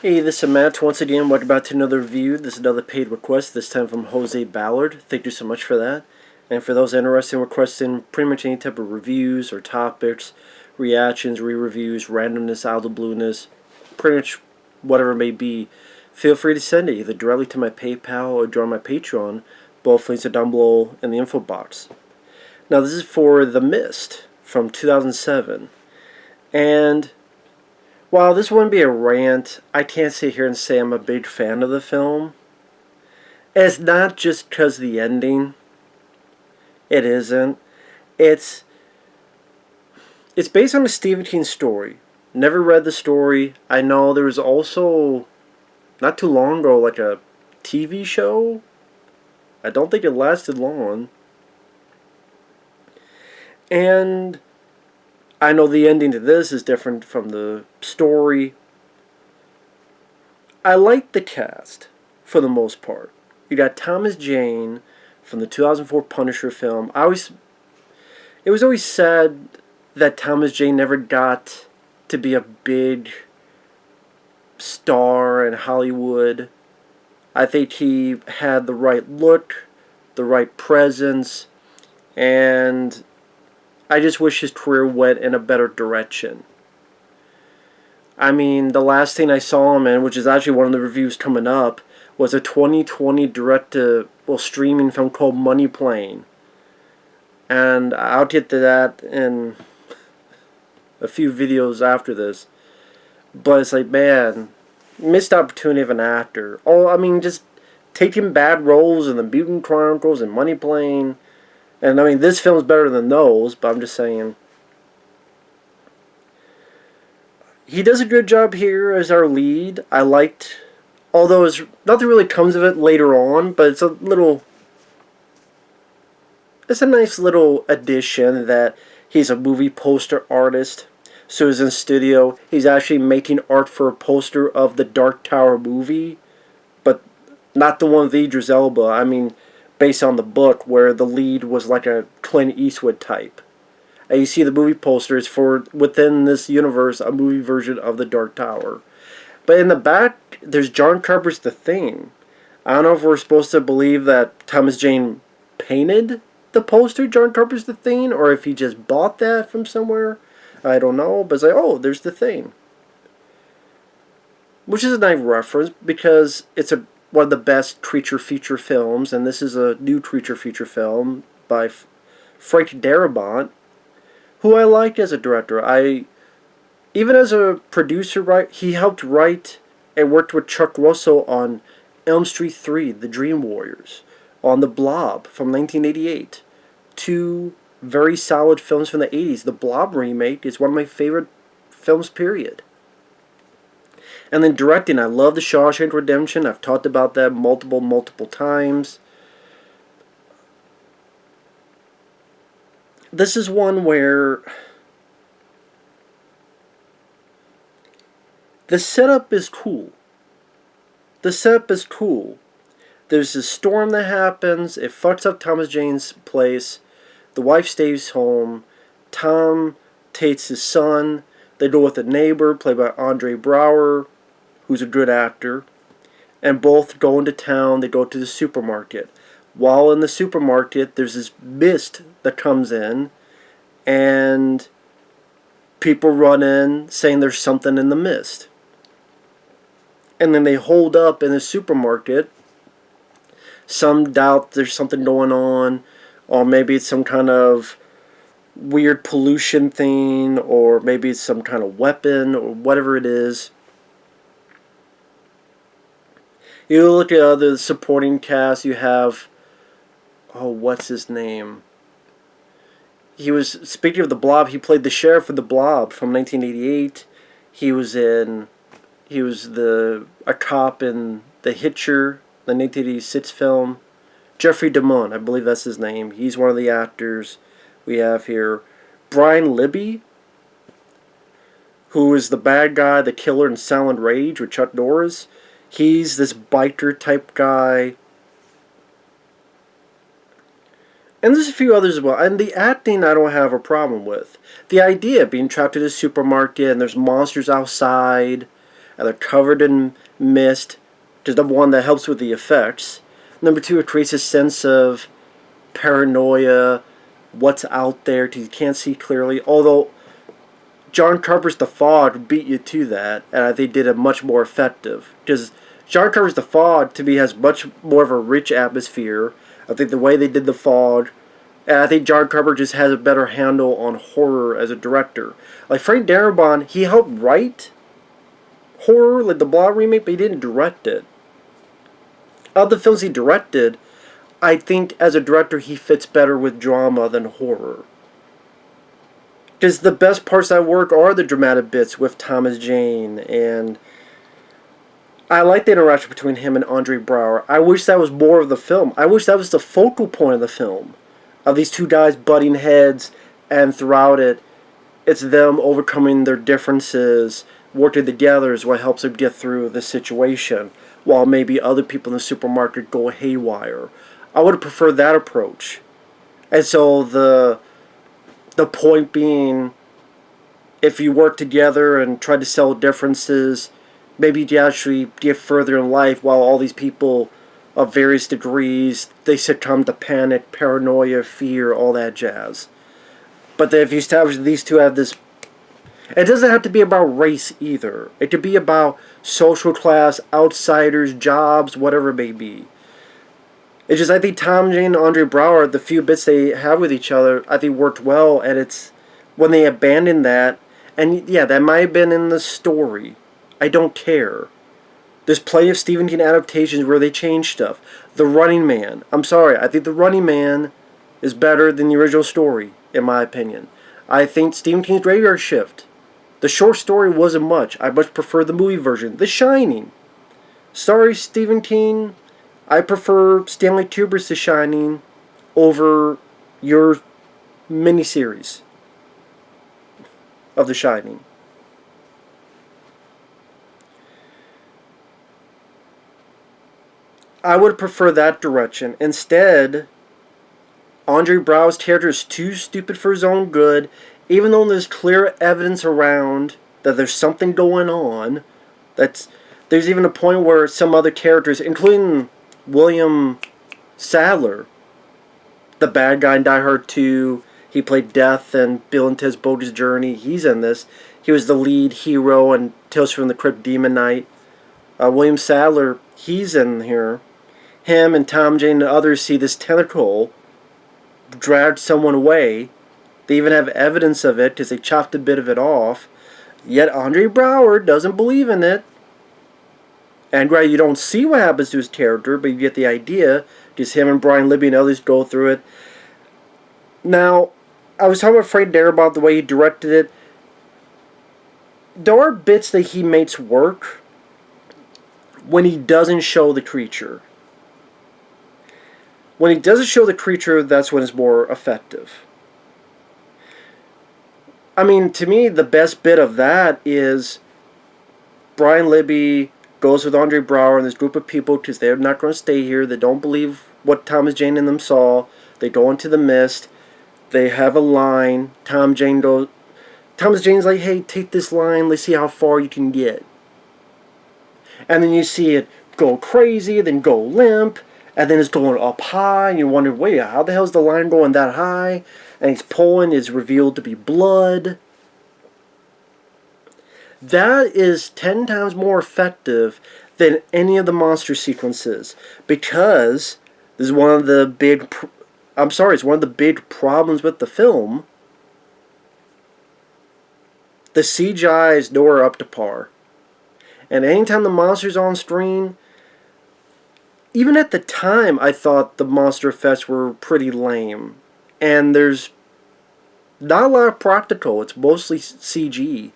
Hey, this is Matt. Once again, welcome back to another review. This is another paid request, this time from Jose Ballard. Thank you so much for that. And for those interested in requesting pretty much any type of reviews or topics, reactions, re-reviews, randomness, out of the blueness, pretty much whatever it may be, feel free to send it either directly to my PayPal or join my Patreon. Both links are down below in the info box. Now, this is for The Mist from 2007. And while this wouldn't be a rant, I can't sit here and say I'm a big fan of the film. And it's not just because of the ending. It isn't. It's based on a Stephen King story. Never read the story. I know there was also, not too long ago, like a TV show. I don't think it lasted long. And I know the ending to this is different from the story. I like the cast, for the most part. You got Thomas Jane from the 2004 Punisher film. It was always said that Thomas Jane never got to be a big star in Hollywood. I think he had the right look, the right presence, and I just wish his career went in a better direction. I mean, the last thing I saw him in, which is actually one of the reviews coming up, was a 2020 streaming film called Money Plane. And I'll get to that in a few videos after this. But it's like, man, missed opportunity of an actor. Oh, I mean, just taking bad roles in the Mutant Chronicles and Money Plane. And I mean, this film's better than those, but I'm just saying. He does a good job here as our lead. I liked, although nothing really comes of it later on, but it's a nice little addition that he's a movie poster artist. So he's in studio. He's actually making art for a poster of the Dark Tower movie, but not the one with Idris Elba. I mean, based on the book where the lead was like a Clint Eastwood type. And you see the movie posters for, within this universe, a movie version of the Dark Tower. But in the back, there's John Carpenter's The Thing. I don't know if we're supposed to believe that Thomas Jane painted the poster, John Carpenter's The Thing, or if he just bought that from somewhere. I don't know, but it's like, oh, there's The Thing. Which is a nice reference, because it's one of the best creature feature films, and this is a new creature feature film by Frank Darabont, who I liked as a director. Even as a producer, he helped write and worked with Chuck Russell on Elm Street 3, The Dream Warriors, on The Blob from 1988. Two very solid films from the 80s. The Blob remake is one of my favorite films, period. And then directing, I love The Shawshank Redemption. I've talked about that multiple times. This is one where the setup is cool. There's this storm that happens. It fucks up Thomas Jane's place. The wife stays home. Tom takes his son. They go with a neighbor, played by Andre Braugher, who's a good actor. And both go into town. They go to the supermarket. While in the supermarket, there's this mist that comes in, and people run in saying there's something in the mist. And then they hold up in the supermarket. Some doubt there's something going on, or maybe it's some kind of weird pollution thing, or maybe it's some kind of weapon, or whatever it is. You look at other supporting cast, you have, what's his name? Speaking of The Blob, he played the sheriff of The Blob from 1988. He was a cop in The Hitcher, the 1986 film. Jeffrey DeMunn, I believe that's his name. He's one of the actors we have here. Brian Libby, who is the bad guy, the killer in Silent Rage with Chuck Norris. He's this biker type guy. And there's a few others as well. And the acting I don't have a problem with. The idea of being trapped in a supermarket and there's monsters outside and they're covered in mist. Just number one, that helps with the effects. Number two, it creates a sense of paranoia, what's out there, because you can't see clearly. Although John Carpenter's The Fog beat you to that, and I think did it much more effective. Because John Carpenter's The Fog, to me, has much more of a rich atmosphere. I think the way they did The Fog, and I think John Carpenter just has a better handle on horror as a director. Like Frank Darabont, he helped write horror, like the Ballard remake, but he didn't direct it. Of the films he directed, I think as a director he fits better with drama than horror. Because the best parts of that work are the dramatic bits with Thomas Jane, and I like the interaction between him and Andre Braugher. I wish that was more of the film. I wish that was the focal point of the film. Of these two guys butting heads, and throughout it, it's them overcoming their differences, working together is what helps them get through the situation, while maybe other people in the supermarket go haywire. I would have preferred that approach. And so the point being, if you work together and try to sell differences, maybe you actually get further in life, while all these people of various degrees, they succumb to panic, paranoia, fear, all that jazz. But if you establish these two have this, it doesn't have to be about race either. It could be about social class, outsiders, jobs, whatever it may be. It's just, I think Tom Jane and Andre Braugher, the few bits they have with each other, I think worked well, and it's when they abandoned that, and yeah, that might have been in the story. I don't care. There's plenty of Stephen King adaptations where they change stuff. The Running Man. I'm sorry, I think The Running Man is better than the original story, in my opinion. I think Stephen King's Graveyard Shift, the short story wasn't much. I much prefer the movie version. The Shining. Sorry, Stephen King. I prefer Stanley Kubrick's The Shining over your miniseries of The Shining. I would prefer that direction. Instead, Andre Braugher's character is too stupid for his own good, even though there's clear evidence around that there's something going on. There's even a point where some other characters, including William Sadler, the bad guy in Die Hard 2, he played Death and Bill and Ted's Bogus Journey, he's in this. He was the lead hero in Tales from the Crypt Demon Knight. William Sadler, he's in here. Him and Tom Jane and others see this tentacle drag someone away. They even have evidence of it because they chopped a bit of it off. Yet Andre Braugher doesn't believe in it. And right, you don't see what happens to his character, but you get the idea. Just him and Brian Libby and others go through it. Now, I was talking about Frank Darabont, the way he directed it. There are bits that he makes work when he doesn't show the creature. When he doesn't show the creature, that's when it's more effective. I mean, to me, the best bit of that is Brian Libby goes with Andre Braugher and this group of people because they're not going to stay here. They don't believe what Thomas Jane and them saw. They go into the mist. They have a line. Thomas Jane's like, hey, take this line. Let's see how far you can get. And then you see it go crazy, then go limp, and then it's going up high, and you wonder, wait, how the hell is the line going that high? And he's pulling, is revealed to be blood. That is 10 times more effective than any of the monster sequences, because this is one of the big, it's one of the big problems with the film. The CGI is nowhere up to par. And anytime the monster's on screen, even at the time, I thought the monster effects were pretty lame. And there's not a lot of practical. It's mostly CG.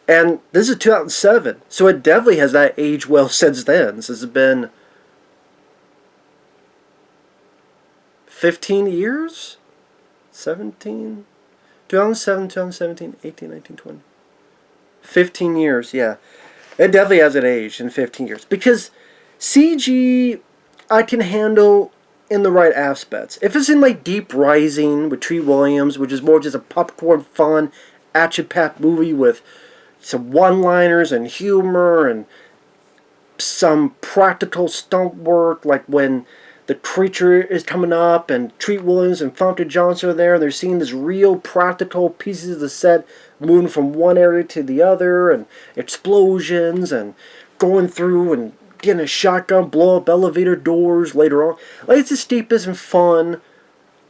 And this is 2007, so it definitely has that aged well since then. This has been 15 years? 17? 2007, 2017, 18, 19, 20. 15 years, yeah. It definitely hasn't aged in 15 years. Because CG, I can handle in the right aspects. If it's in like Deep Rising with Treat Williams, which is more just a popcorn fun, action-packed movie with some one-liners and humor and some practical stunt work, like when the creature is coming up and Treat Williams and Fountain Johnson are there and they're seeing this real practical pieces of the set moving from one area to the other and explosions and going through and getting a shotgun, blow up elevator doors later on. Like, it's escapist and fun.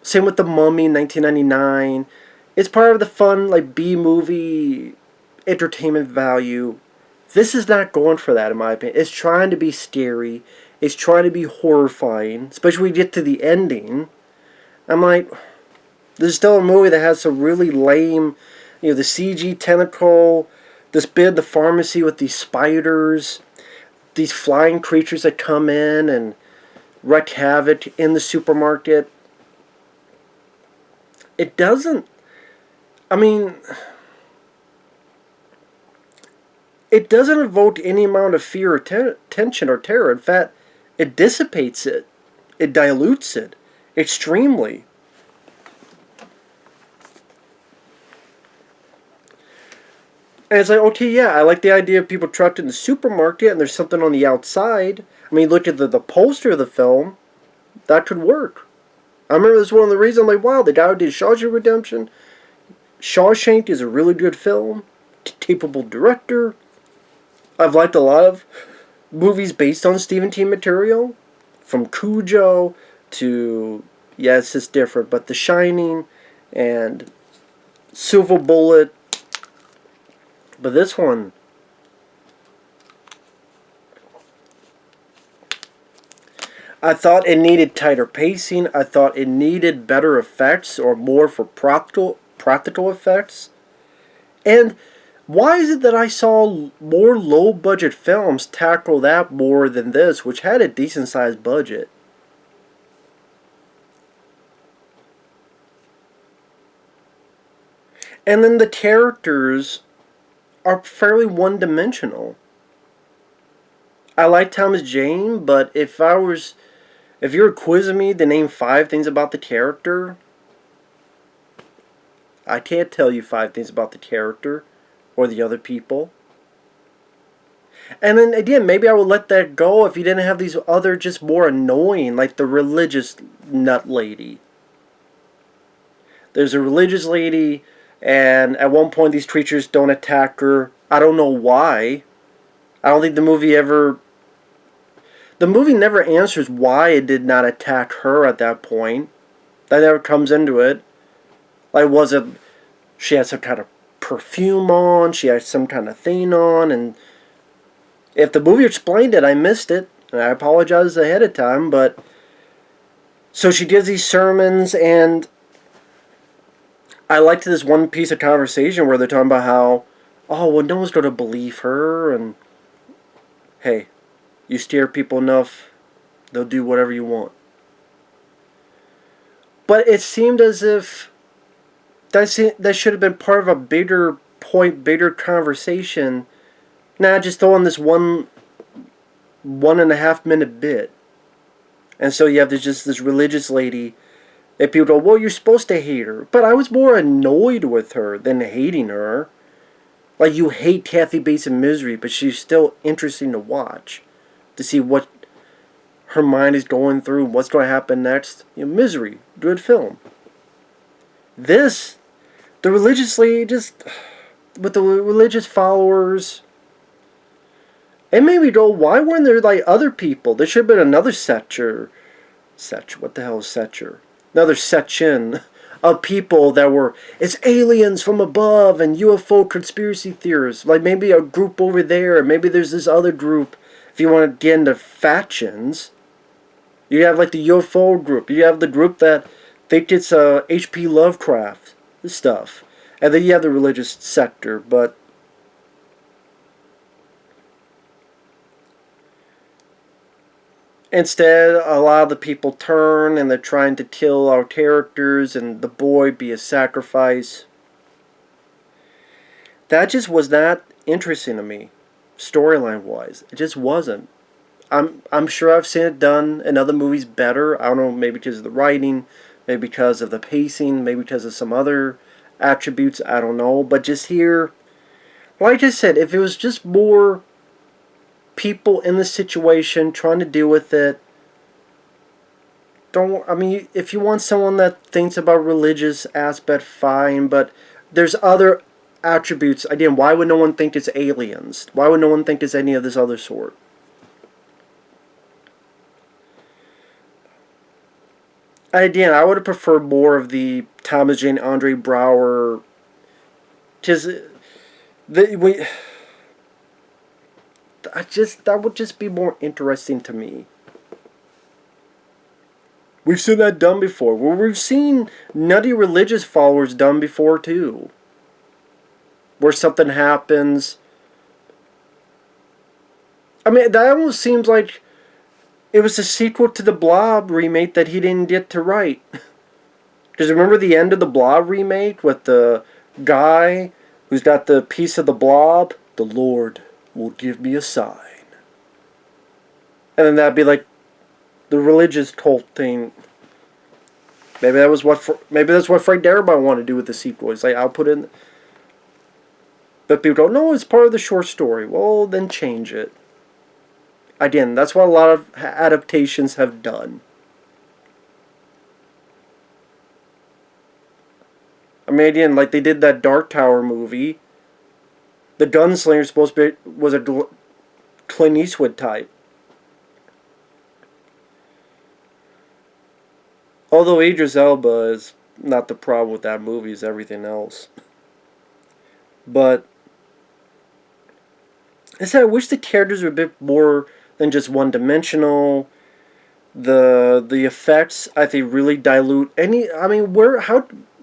Same with The Mummy in 1999. It's part of the fun, like, B-movie entertainment value. This is not going for that, in my opinion. It's trying to be scary. It's trying to be horrifying, especially when we get to the ending. I'm like, this is still a movie that has some really lame, the CG tentacle, this bit of the pharmacy with these spiders, these flying creatures that come in and wreak havoc in the supermarket. It doesn't, I mean, it doesn't evoke any amount of fear or tension or terror. In fact, it dissipates it. It dilutes it extremely. And it's like, okay, yeah, I like the idea of people trapped in the supermarket and there's something on the outside. I mean, look at the poster of the film. That could work. I remember this was one of the reasons, I'm like, wow, the guy who did Shawshank Redemption. Shawshank is a really good film. Capable director. I've liked a lot of movies based on Stephen King material. From Cujo to, yeah, it's just different, but The Shining and Silver Bullet. But this one, I thought it needed tighter pacing. I thought it needed better effects or more for practical effects. And why is it that I saw more low-budget films tackle that more than this, which had a decent-sized budget? And then the characters are fairly one-dimensional. I like Thomas Jane, but if you're quizzing me to name 5 things about the character, I can't tell you 5 things about the character or the other people. And then again, maybe I would let that go if you didn't have these other just more annoying, like the religious nut lady. There's a religious lady, and at one point these creatures don't attack her. I don't know why. I don't think the movie never answers why it did not attack her at that point. That never comes into it. Like, was it she had some kind of perfume on, she had some kind of thing on, and if the movie explained it, I missed it, and I apologize ahead of time, but so she gives these sermons, and I liked this one piece of conversation where they're talking about how, oh, well, no one's going to believe her, and hey, you scare people enough, they'll do whatever you want. But it seemed as if that should have been part of a bigger conversation. Nah, just throw on this 1.5 minute bit. And so you have this religious lady that people go, well, you're supposed to hate her. But I was more annoyed with her than hating her. Like, you hate Kathy Bates in Misery, but she's still interesting to watch. To see what her mind is going through, what's going to happen next. Misery, good film. This, the religious lady, just with the religious followers, it made me go, why weren't there like other people? There should have been another what the hell is Setcher? Another section of people that were, it's aliens from above and UFO conspiracy theorists. Like maybe a group over there, maybe there's this other group. If you want to get into factions, you have like the UFO group. You have the group that think it's H.P. Lovecraft stuff. And then you have the religious sector, but instead, a lot of the people turn and they're trying to kill our characters and the boy be a sacrifice. That just was not interesting to me, storyline-wise. It just wasn't. I'm sure I've seen it done in other movies better. I don't know, maybe because of the writing, maybe because of the pacing, maybe because of some other attributes, I don't know. But just here, like I said, if it was just more people in the situation trying to deal with it, don't. I mean, if you want someone that thinks about religious aspect, fine. But there's other attributes. Again, why would no one think it's aliens? Why would no one think it's any of this other sort? Again, I would have preferred more of the Thomas Jane Andre Brower. Just we. That would just be more interesting to me. We've seen that done before. Well, we've seen nutty religious followers done before too. Where something happens. I mean, that almost seems like it was a sequel to the Blob remake that he didn't get to write. Because remember the end of the Blob remake with the guy who's got the piece of the Blob? The Lord will give me a sign. And then that'd be like the religious cult thing. Maybe that's what Frank Darabont wanted to do with the sequel. He's like, I'll put in. But people go, no, it's part of the short story. Well, then change it. Again, that's what a lot of adaptations have done. I mean, again, like they did that Dark Tower movie. The gunslinger was a Clint Eastwood type. Although Idris Elba is not the problem with that movie, it's everything else. But I wish the characters were a bit more than just one-dimensional. The effects, I think, really dilute any. I mean,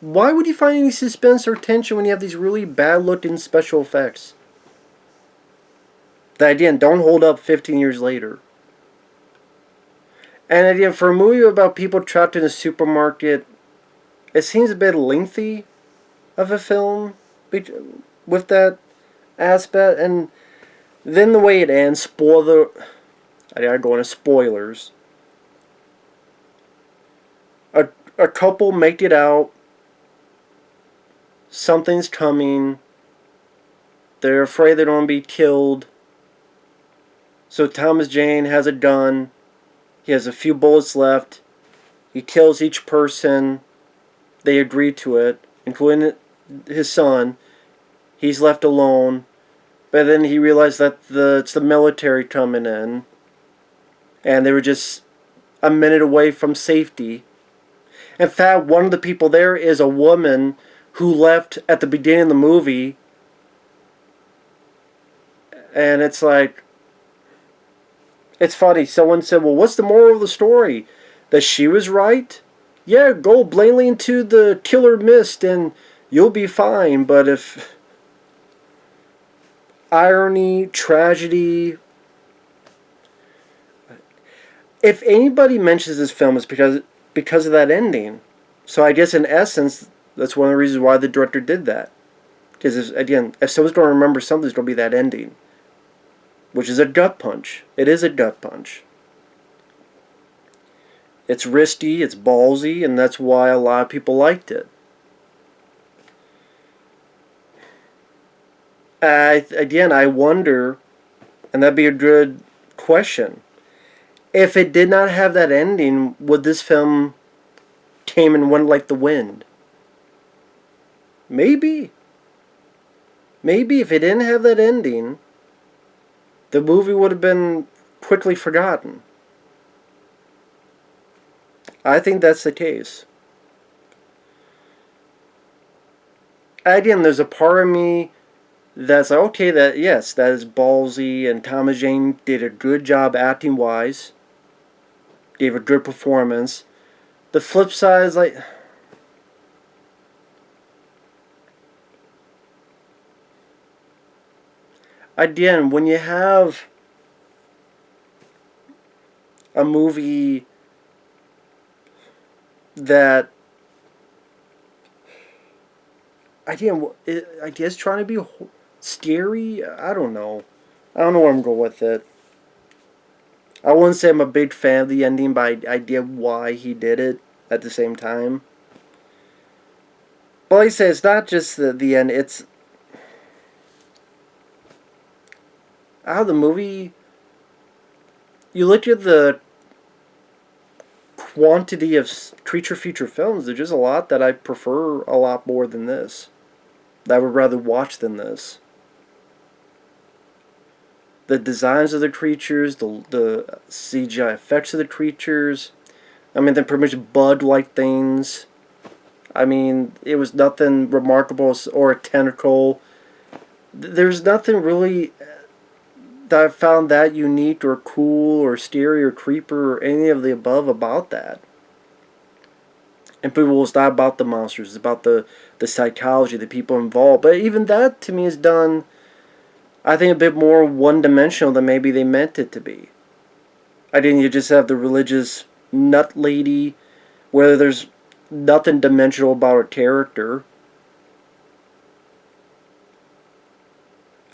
why would you find any suspense or tension when you have these really bad-looking special effects that again don't hold up 15 years later? And again, for a movie about people trapped in a supermarket, it seems a bit lengthy of a film with that aspect. And then the way it ends, I gotta go into spoilers. A couple make it out. Something's coming. They're afraid they're going to be killed. So Thomas Jane has a gun. He has a few bullets left. He kills each person. They agree to it, including his son. He's left alone. But then he realized that it's the military coming in. And they were just a minute away from safety. In fact, one of the people there is a woman who left at the beginning of the movie. And it's like, it's funny. Someone said, well, what's the moral of the story? That she was right? Yeah, go blindly into the killer mist and you'll be fine. But if irony, tragedy, if anybody mentions this film, it's because of that ending. So I guess in essence, that's one of the reasons why the director did that. Because again, if someone's going to remember something, it's going to be that ending. Which is a gut punch. It is a gut punch. It's risky, it's ballsy, and that's why a lot of people liked it. Again, I wonder, and that'd be a good question, if it did not have that ending, would this film came and went like the wind? Maybe. Maybe if it didn't have that ending, the movie would have been quickly forgotten. I think that's the case. Again, there's a part of me that's like, okay, that is ballsy, and Thomas Jane did a good job acting-wise. Gave a good performance. The flip side is like, again, when you have a movie that, again, I guess trying to be scary, I don't know where I'm going with it. I wouldn't say I'm a big fan of the ending, but I get why he did it at the same time. But like I say, it's not just the end, it's out of the movie, you look at the quantity of creature feature films, there's just a lot that I prefer a lot more than this. That I would rather watch than this. The designs of the creatures, the CGI effects of the creatures. I mean, they're pretty much bud-like things. I mean, it was nothing remarkable or a tentacle. There's nothing really that I found that unique or cool or scary or creeper or any of the above about that. And people, it's not about the monsters, it's about the psychology, the people involved. But even that, to me, is done, I think, a bit more one-dimensional than maybe they meant it to be. I think you just have the religious nut lady, where there's nothing dimensional about her character.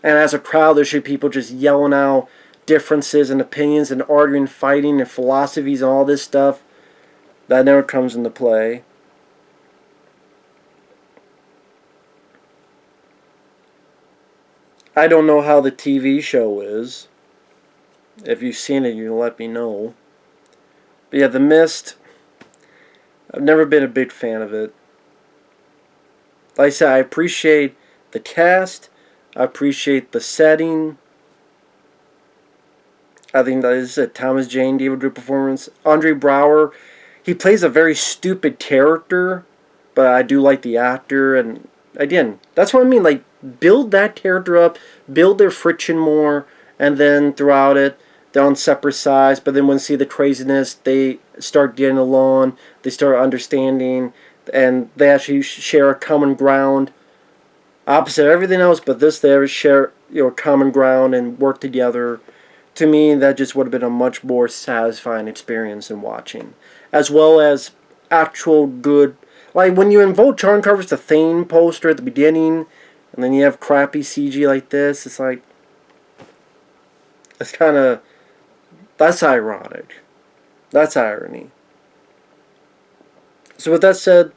And as a crowd, there should be people just yelling out differences and opinions and arguing, fighting, and philosophies and all this stuff. That never comes into play. I don't know how the TV show is. If you've seen it, you can let me know. But yeah, The Mist, I've never been a big fan of it. Like I said, I appreciate the cast. I appreciate the setting. I think that is a Thomas Jane gave a good performance. Andre Braugher, he plays a very stupid character, but I do like the actor. And again, that's what I mean. Like, build that character up, build their friction more, and then throughout it, they're on separate sides. But then when they see the craziness, they start getting along, they start understanding, and they actually share a common ground. Opposite everything else, but this they share common ground and work together. To me, that just would have been a much more satisfying experience in watching, as well as actual good. Like when you invoke Charm Covers the Thane poster at the beginning, and then you have crappy CG like this. It's like, it's kind of, that's ironic. That's irony. So with that said,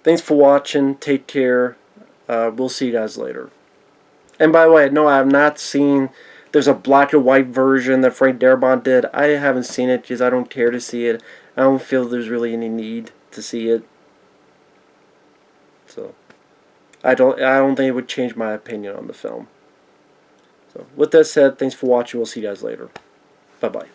thanks for watching. Take care. We'll see you guys later. And by the way, no, I have not seen. There's a black and white version that Frank Darabont did. I haven't seen it because I don't care to see it. I don't feel there's really any need to see it. So I don't think it would change my opinion on the film. So with that said, thanks for watching. We'll see you guys later. Bye bye.